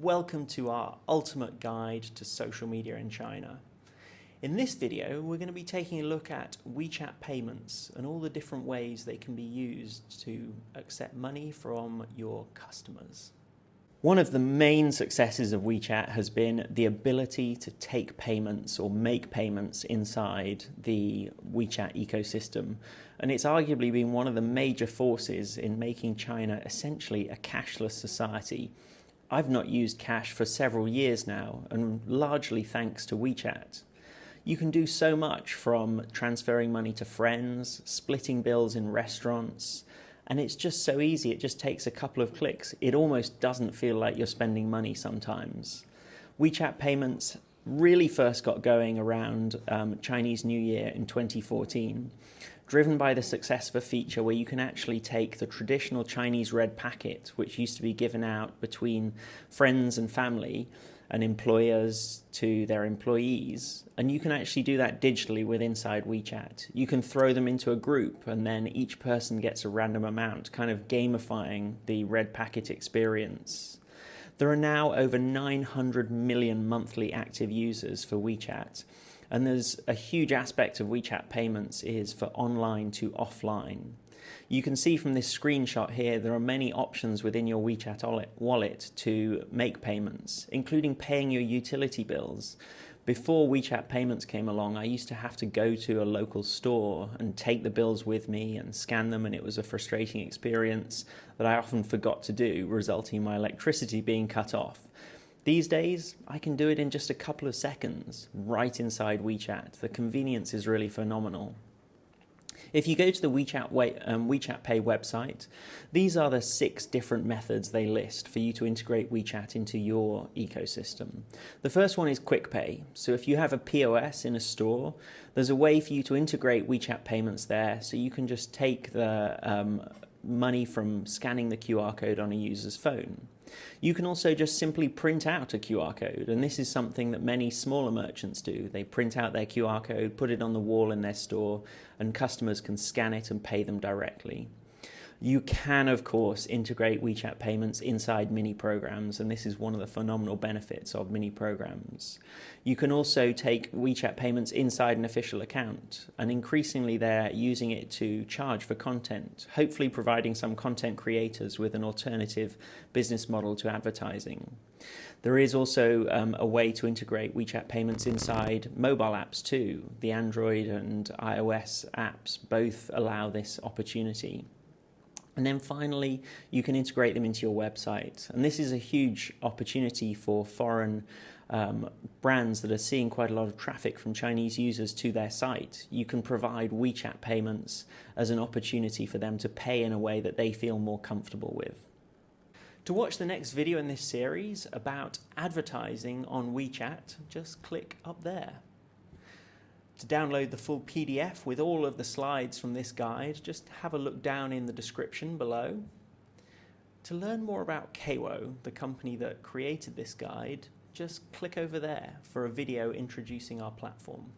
Welcome to our ultimate guide to social media in China. In this video, we're going to be taking a look at WeChat Payments and all the different ways they can be used to accept money from your customers. One of the main successes of WeChat has been the ability to take payments or make payments inside the WeChat ecosystem. And it's arguably been one of the major forces in making China essentially a cashless society. I've not used cash for several years now, and largely thanks to WeChat. You can do so much, from transferring money to friends, splitting bills in restaurants, and it's just so easy. It just takes a couple of clicks. It almost doesn't feel like you're spending money sometimes. WeChat Payments really first got going around Chinese New Year in 2014, driven by the success of a feature where you can actually take the traditional Chinese red packet, which used to be given out between friends and family and employers to their employees, and you can actually do that digitally with inside WeChat. You can throw them into a group and then each person gets a random amount, kind of gamifying the red packet experience. There are now over 900 million monthly active users for WeChat, and there's a huge aspect of WeChat Payments is for online to offline. You can see from this screenshot here, there are many options within your WeChat wallet to make payments, including paying your utility bills. Before WeChat Payments came along, I used to have to go to a local store and take the bills with me and scan them, and it was a frustrating experience that I often forgot to do, resulting in my electricity being cut off. These days, I can do it in just a couple of seconds, right inside WeChat. The convenience is really phenomenal. If you go to the WeChat Pay website, these are the 6 different methods they list for you to integrate WeChat into your ecosystem. The first one is Quick Pay. So if you have a POS in a store, there's a way for you to integrate WeChat Payments there, so you can just take the money from scanning the QR code on a user's phone. You can also just simply print out a QR code, and this is something that many smaller merchants do. They print out their QR code, put it on the wall in their store, and customers can scan it and pay them directly. You can, of course, integrate WeChat Payments inside mini programs, and this is one of the phenomenal benefits of mini programs. You can also take WeChat Payments inside an official account, and increasingly they're using it to charge for content, hopefully providing some content creators with an alternative business model to advertising. There is also a way to integrate WeChat Payments inside mobile apps too. The Android and iOS apps both allow this opportunity. And then finally, you can integrate them into your website. And this is a huge opportunity for foreign brands that are seeing quite a lot of traffic from Chinese users to their site. You can provide WeChat Payments as an opportunity for them to pay in a way that they feel more comfortable with. To watch the next video in this series about advertising on WeChat, just click up there. To download the full PDF with all of the slides from this guide, just have a look down in the description below. To learn more about KAWO, the company that created this guide, just click over there for a video introducing our platform.